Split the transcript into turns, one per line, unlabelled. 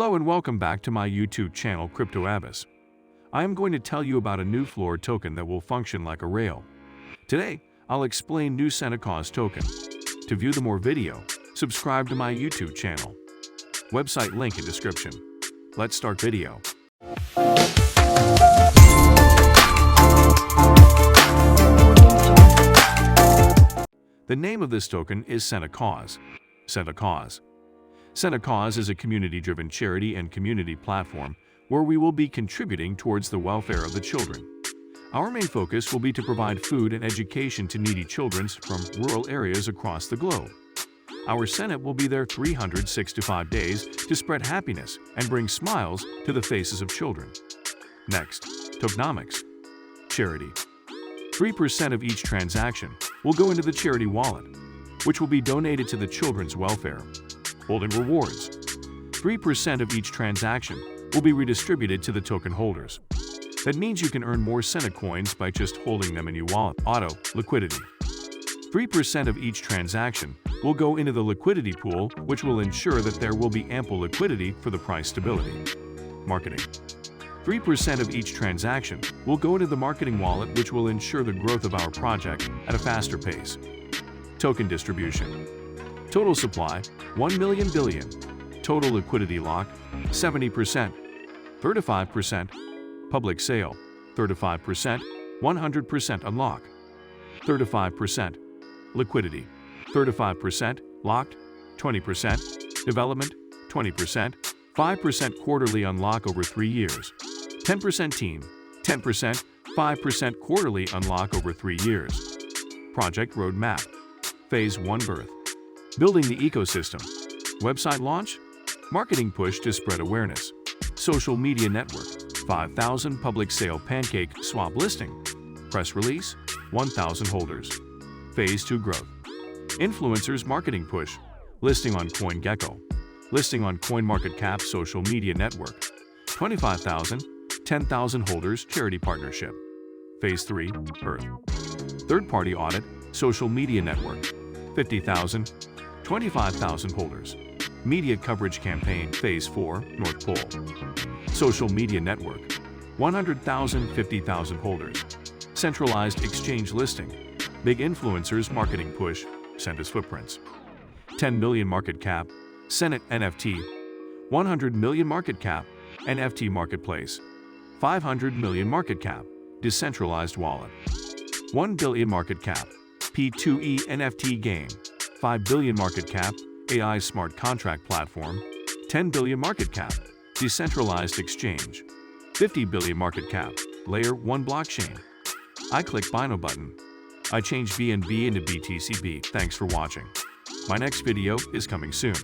Hello and welcome back to my YouTube channel Abis. I am going to tell you about a new floor token that will function like a rail. Today, I'll explain new SajaToken token. To view the more video, subscribe to my YouTube channel. Website link in description. Let's start video. The name of this token is SajaToken. SajaToken is a community-driven charity and community platform where we will be contributing towards the welfare of the children. Our main focus will be to provide food and education to needy children from rural areas across the globe. Our Senate will be there 365 days to spread happiness and bring smiles to the faces of children. Next, tokenomics. Charity. 3% of each transaction will go into the charity wallet, which will be donated to the children's welfare. Holding rewards. 3% of each transaction will be redistributed to the token holders. That means you can earn more SajaTokens by just holding them in your wallet. Auto liquidity. 3% of each transaction will go into the liquidity pool, which will ensure that there will be ample liquidity for the price stability. Marketing. 3% of each transaction will go into the marketing wallet, which will ensure the growth of our project at a faster pace. Token distribution. Total supply, 1 million billion. Total liquidity lock, 70%. 35%. Public sale, 35%. 100% unlock. 35%. Liquidity, 35%. Locked, 20%. Development, 20%. 5% quarterly unlock over 3 years. 10% team, 10%. 5% quarterly unlock over 3 years. Project roadmap. Phase 1 birth. Building the ecosystem. Website launch. Marketing push to spread awareness. Social media network. 5,000 public sale pancake swap listing. Press release. 1,000 holders. Phase 2 growth. Influencers marketing push. Listing on CoinGecko. Listing on CoinMarketCap social media network. 25,000. 10,000 holders charity partnership. Phase 3 birth. Third-party audit. Social media network. 50,000. 25,000 holders. Media coverage campaign. Phase 4 North Pole. Social media network. 100,000. 50,000 holders. Centralized exchange listing. Big influencers marketing push. Sentis footprints. 10 million market cap. Senate NFT. 100 million market cap. NFT marketplace. 500 million market cap. Decentralized wallet. 1 billion market cap. P2E NFT game. 5 billion market cap. AI smart contract platform. 10 billion market cap. Decentralized exchange. 50 billion market cap. Layer 1 blockchain. I click Bino button. I change BNB into BTCB. Thanks for watching. My next video is coming soon.